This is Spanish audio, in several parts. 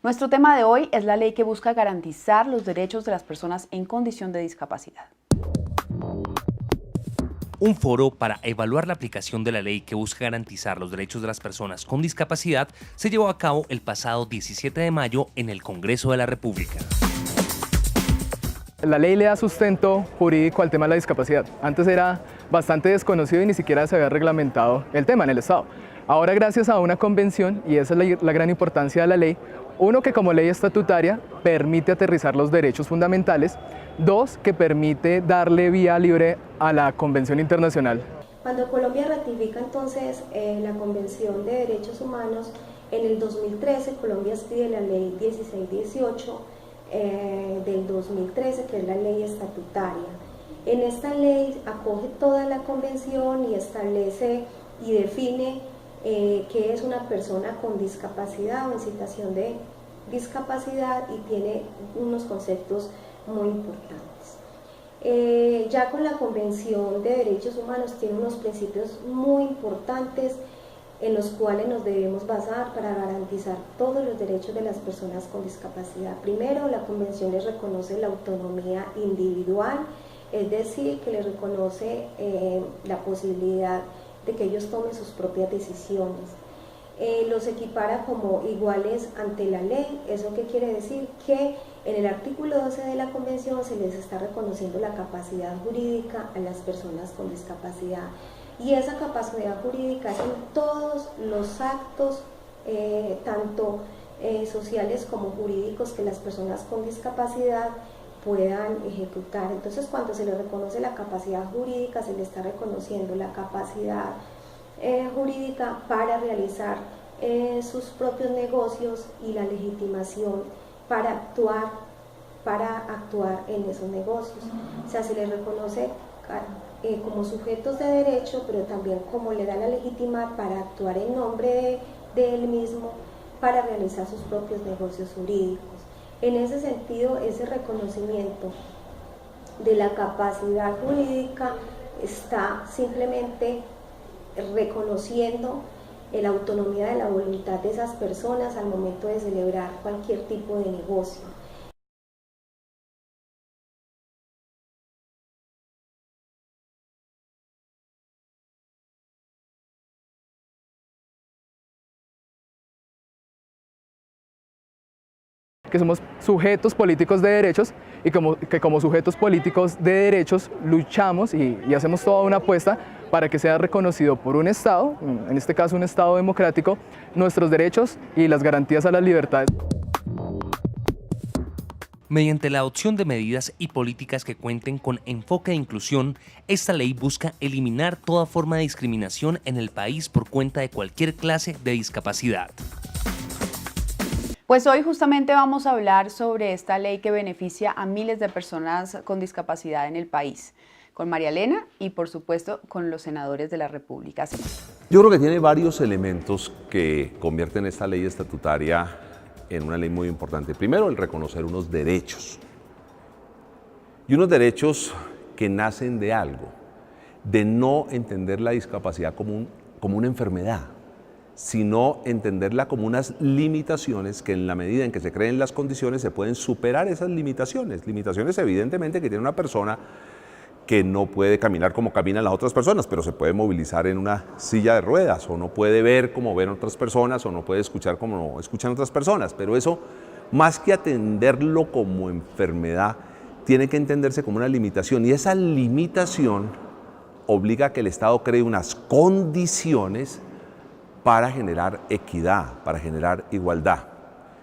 Nuestro tema de hoy es la ley que busca garantizar los derechos de las personas en condición de discapacidad. Un foro para evaluar la aplicación de la ley que busca garantizar los derechos de las personas con discapacidad se llevó a cabo el pasado 17 de mayo en el Congreso de la República. La ley le da sustento jurídico al tema de la discapacidad. Antes era bastante desconocido y ni siquiera se había reglamentado el tema en el Estado. Ahora, gracias a una convención, y esa es la gran importancia de la ley, uno, que como ley estatutaria permite aterrizar los derechos fundamentales, dos, que permite darle vía libre a la Convención Internacional. Cuando Colombia ratifica entonces la Convención de Derechos Humanos, en el 2013 Colombia expide la ley 1618 del 2013, que es la ley estatutaria. En esta ley acoge toda la convención y establece y define qué es una persona con discapacidad o en situación de discapacidad, y tiene unos conceptos muy importantes. Ya con la Convención de Derechos Humanos tiene unos principios muy importantes en los cuales nos debemos basar para garantizar todos los derechos de las personas con discapacidad. Primero, la Convención les reconoce la autonomía individual, es decir, que les reconoce la posibilidad de que ellos tomen sus propias decisiones. Los equipara como iguales ante la ley. ¿Eso qué quiere decir? Que en el artículo 12 de la Convención se les está reconociendo la capacidad jurídica a las personas con discapacidad. Y esa capacidad jurídica es en todos los actos, tanto sociales como jurídicos, que las personas con discapacidad puedan ejecutar. Entonces, cuando se le reconoce la capacidad jurídica, se le está reconociendo la capacidad jurídica para realizar sus propios negocios y la legitimación para actuar en esos negocios. O sea, se les reconoce como sujetos de derecho, pero también como le da la legitimidad para actuar en nombre de él mismo, para realizar sus propios negocios jurídicos. En ese sentido, ese reconocimiento de la capacidad jurídica está simplemente reconociendo la autonomía de la voluntad de esas personas al momento de celebrar cualquier tipo de negocio. Que somos sujetos políticos de derechos y que como sujetos políticos de derechos luchamos y hacemos toda una apuesta para que sea reconocido por un Estado, en este caso un Estado democrático, nuestros derechos y las garantías a las libertades. Mediante la adopción de medidas y políticas que cuenten con enfoque de inclusión, esta ley busca eliminar toda forma de discriminación en el país por cuenta de cualquier clase de discapacidad. Pues hoy justamente vamos a hablar sobre esta ley que beneficia a miles de personas con discapacidad en el país, con María Elena y por supuesto con los senadores de la República. Yo creo que tiene varios elementos que convierten esta ley estatutaria en una ley muy importante. Primero, el reconocer unos derechos, y unos derechos que nacen de algo, de no entender la discapacidad como una enfermedad, sino entenderla como unas limitaciones que en la medida en que se creen las condiciones se pueden superar esas limitaciones. Limitaciones evidentemente que tiene una persona que no puede caminar como caminan las otras personas, pero se puede movilizar en una silla de ruedas, o no puede ver como ven otras personas, o no puede escuchar como escuchan otras personas. Pero eso, más que atenderlo como enfermedad, tiene que entenderse como una limitación, y esa limitación obliga a que el Estado cree unas condiciones para generar equidad, para generar igualdad.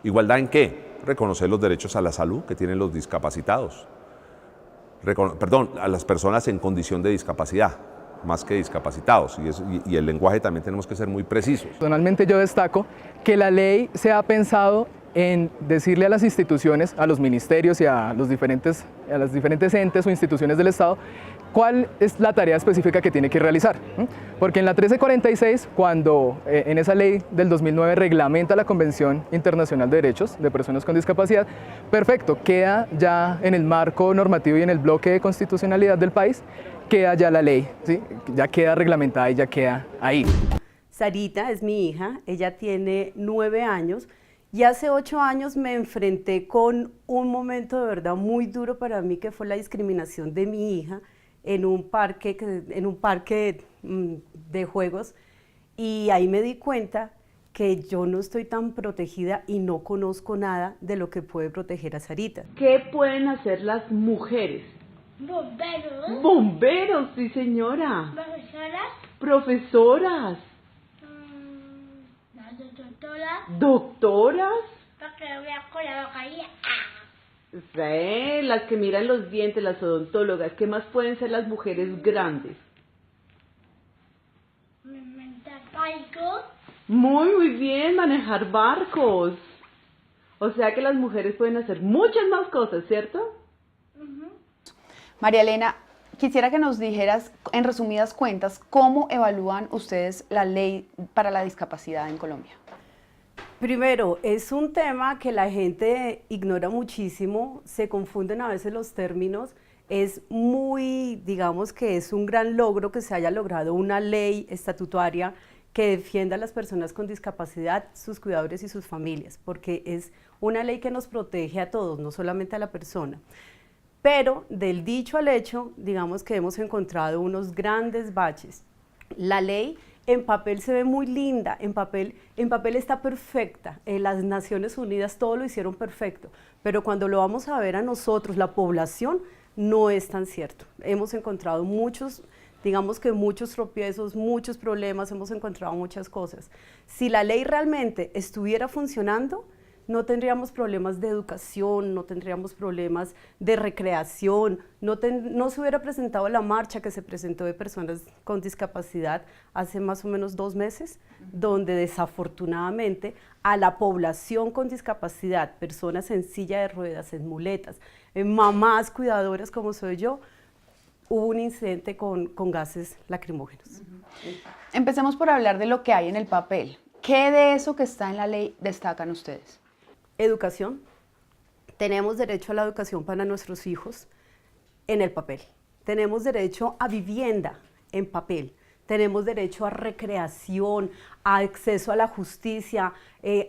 ¿Igualdad en qué? Reconocer los derechos a la salud que tienen los discapacitados. A las personas en condición de discapacidad, más que discapacitados, y el lenguaje también tenemos que ser muy precisos. Personalmente yo destaco que la ley se ha pensado en decirle a las instituciones, a los ministerios y a los diferentes entes o instituciones del Estado cuál es la tarea específica que tiene que realizar. Porque en la 1346, cuando en esa ley del 2009 reglamenta la Convención Internacional de Derechos de Personas con Discapacidad, perfecto, queda ya en el marco normativo y en el bloque de constitucionalidad del país, queda ya la ley, ¿sí? Ya queda reglamentada y ya queda ahí. Sarita es mi hija, ella tiene 9 años Y hace 8 años me enfrenté con un momento de verdad muy duro para mí, que fue la discriminación de mi hija en un parque de juegos, y ahí me di cuenta que yo no estoy tan protegida y no conozco nada de lo que puede proteger a Sarita. ¿Qué pueden hacer las mujeres? Bomberos. Bomberos, sí señora. Profesoras. Profesoras. Las doctoras. Doctoras. Para que no vea con la boca ahí. Sí, las que miran los dientes, las odontólogas. ¿Qué más pueden ser las mujeres grandes? Inventar barcos. Muy bien, manejar barcos. O sea que las mujeres pueden hacer muchas más cosas, ¿cierto? María Elena, quisiera que nos dijeras, en resumidas cuentas, cómo evalúan ustedes la ley para la discapacidad en Colombia. Primero, es un tema que la gente ignora muchísimo, se confunden a veces los términos. Es muy, digamos que es un gran logro que se haya logrado una ley estatutaria que defienda a las personas con discapacidad, sus cuidadores y sus familias, porque es una ley que nos protege a todos, no solamente a la persona. Pero del dicho al hecho, digamos que hemos encontrado unos grandes baches. La ley en papel se ve muy linda, en papel está perfecta. Las Naciones Unidas todo lo hicieron perfecto, pero cuando lo vamos a ver a nosotros, la población, no es tan cierto. Hemos encontrado muchos, digamos que muchos tropiezos, muchos problemas, hemos encontrado muchas cosas. Si la ley realmente estuviera funcionando, no tendríamos problemas de educación, no tendríamos problemas de recreación, no se hubiera presentado la marcha que se presentó de personas con discapacidad hace más o menos 2 meses, donde desafortunadamente a la población con discapacidad, personas en silla de ruedas, en muletas, mamás cuidadoras como soy yo, hubo un incidente con gases lacrimógenos. Empecemos por hablar de lo que hay en el papel. ¿Qué de eso que está en la ley destacan ustedes? Educación. Tenemos derecho a la educación para nuestros hijos en el papel. Tenemos derecho a vivienda en papel. Tenemos derecho a recreación, a acceso a la justicia,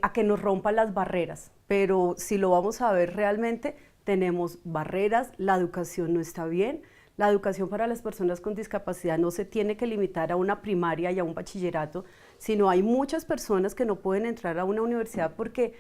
a que nos rompan las barreras. Pero si lo vamos a ver realmente, tenemos barreras, la educación no está bien. La educación para las personas con discapacidad no se tiene que limitar a una primaria y a un bachillerato, sino hay muchas personas que no pueden entrar a una universidad porque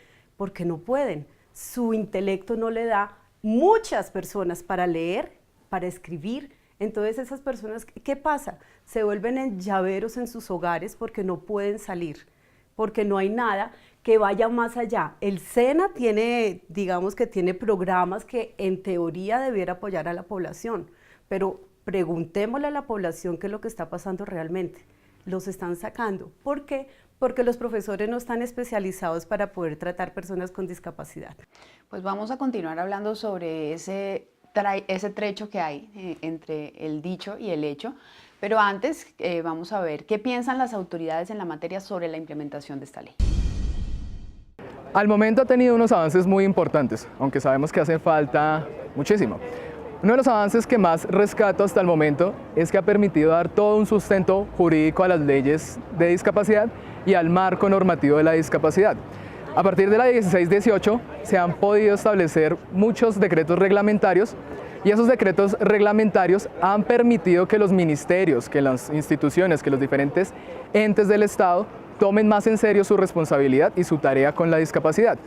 no pueden. Su intelecto no le da muchas personas para leer, para escribir. Entonces esas personas, ¿qué pasa? Se vuelven en llaveros en sus hogares porque no pueden salir, porque no hay nada que vaya más allá. El SENA tiene, digamos que tiene programas que en teoría debiera apoyar a la población, pero preguntémosle a la población qué es lo que está pasando realmente. Los están sacando. ¿Por qué? Porque los profesores no están especializados para poder tratar personas con discapacidad. Pues vamos a continuar hablando sobre ese trecho que hay entre el dicho y el hecho, pero antes vamos a ver qué piensan las autoridades en la materia sobre la implementación de esta ley. Al momento ha tenido unos avances muy importantes, aunque sabemos que hace falta muchísimo. Uno de los avances que más rescato hasta el momento es que ha permitido dar todo un sustento jurídico a las leyes de discapacidad y al marco normativo de la discapacidad. A partir de la 1618 se han podido establecer muchos decretos reglamentarios y esos decretos reglamentarios han permitido que los ministerios, que las instituciones, que los diferentes entes del Estado tomen más en serio su responsabilidad y su tarea con la discapacidad.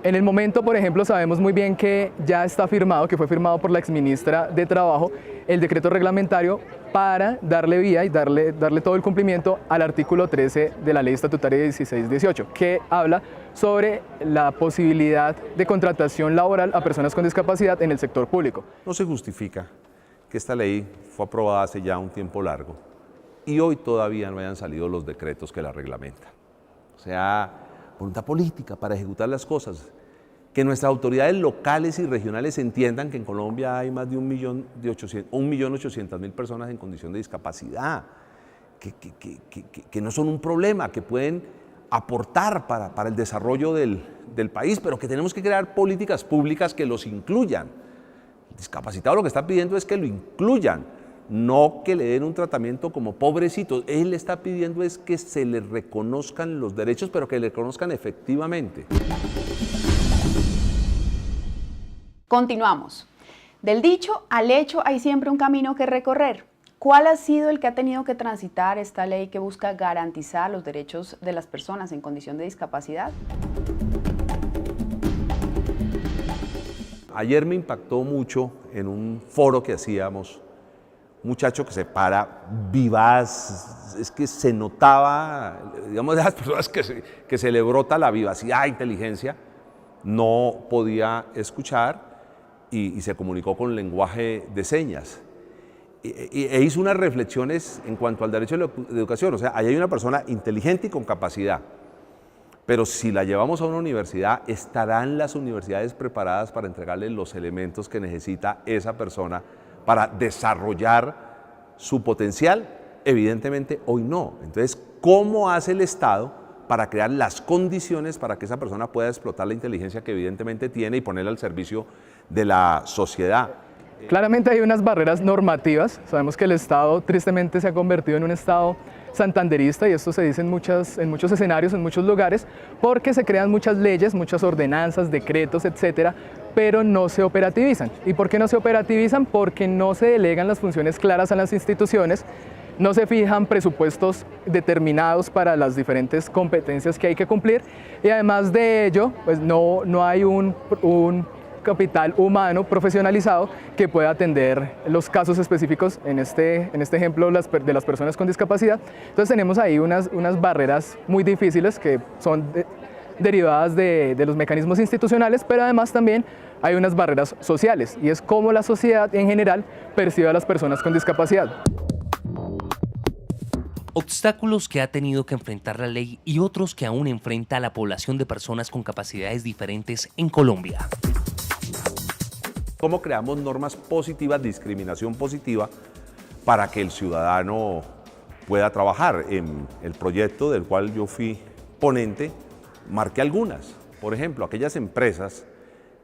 En el momento, por ejemplo, sabemos muy bien que ya está firmado, que fue firmado por la exministra de Trabajo, el decreto reglamentario para darle vía y darle todo el cumplimiento al artículo 13 de la ley estatutaria 1618, que habla sobre la posibilidad de contratación laboral a personas con discapacidad en el sector público. No se justifica que esta ley fue aprobada hace ya un tiempo largo y hoy todavía no hayan salido los decretos que la reglamentan. O sea, voluntad política para ejecutar las cosas, que nuestras autoridades locales y regionales entiendan que en Colombia hay más de 1.800.000 personas en condición de discapacidad, que no son un problema, que pueden aportar para el desarrollo del país, pero que tenemos que crear políticas públicas que los incluyan. El discapacitado lo que está pidiendo es que lo incluyan, no que le den un tratamiento como pobrecito. Él está pidiendo es que se le reconozcan los derechos, pero que le reconozcan efectivamente. Continuamos. Del dicho al hecho hay siempre un camino que recorrer. ¿Cuál ha sido el que ha tenido que transitar esta ley que busca garantizar los derechos de las personas en condición de discapacidad? Ayer me impactó mucho en un foro que hacíamos, un muchacho que se para vivaz, es que se notaba, digamos, de las personas que se le brota la vivacidad, inteligencia, no podía escuchar y se comunicó con lenguaje de señas. E hizo unas reflexiones en cuanto al derecho de educación. O sea, ahí hay una persona inteligente y con capacidad, pero si la llevamos a una universidad, ¿estarán las universidades preparadas para entregarle los elementos que necesita esa persona para desarrollar su potencial? Evidentemente hoy no. Entonces, ¿cómo hace el Estado para crear las condiciones para que esa persona pueda explotar la inteligencia que evidentemente tiene y ponerla al servicio de la sociedad? Claramente hay unas barreras normativas. Sabemos que el Estado tristemente se ha convertido en un Estado santanderista, y esto se dice en muchos escenarios, en muchos lugares, porque se crean muchas leyes, muchas ordenanzas, decretos, etcétera, pero no se operativizan. ¿Y por qué no se operativizan? Porque no se delegan las funciones claras a las instituciones, no se fijan presupuestos determinados para las diferentes competencias que hay que cumplir, y además de ello, pues no hay un capital humano profesionalizado que pueda atender los casos específicos, en este ejemplo de las personas con discapacidad. Entonces tenemos ahí unas barreras muy difíciles que son derivadas de los mecanismos institucionales, pero además también hay unas barreras sociales, y es cómo la sociedad en general percibe a las personas con discapacidad. Obstáculos que ha tenido que enfrentar la ley y otros que aún enfrenta a la población de personas con capacidades diferentes en Colombia. ¿Cómo creamos normas positivas, discriminación positiva, para que el ciudadano pueda trabajar? En el proyecto del cual yo fui ponente, marqué algunas. Por ejemplo, aquellas empresas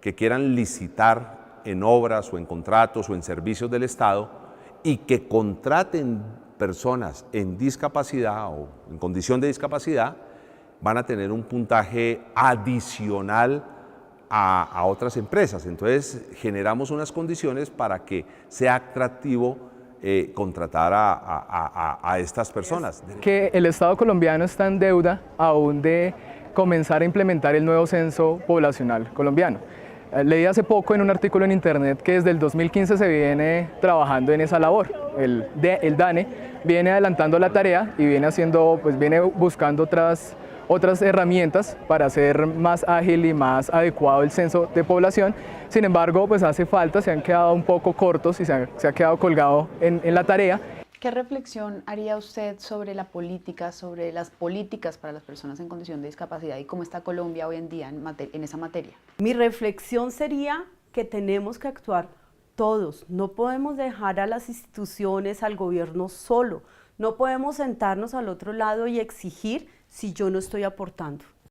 que quieran licitar en obras o en contratos o en servicios del Estado y que contraten personas en discapacidad o en condición de discapacidad, van a tener un puntaje adicional a otras empresas. Entonces generamos unas condiciones para que sea atractivo contratar a estas personas. Que el Estado colombiano está en deuda aún de comenzar a implementar el nuevo censo poblacional colombiano. Leí hace poco en un artículo en internet que desde el 2015 se viene trabajando en esa labor. El DANE viene adelantando la tarea y viene buscando otras herramientas para hacer más ágil y más adecuado el censo de población. Sin embargo, pues hace falta, se han quedado un poco cortos y se ha quedado colgado en la tarea. ¿Qué reflexión haría usted sobre la política, sobre las políticas para las personas en condición de discapacidad y cómo está Colombia hoy en día en esa materia? Mi reflexión sería que tenemos que actuar todos. No podemos dejar a las instituciones, al gobierno solo. No podemos sentarnos al otro lado y exigir si yo no estoy aportando.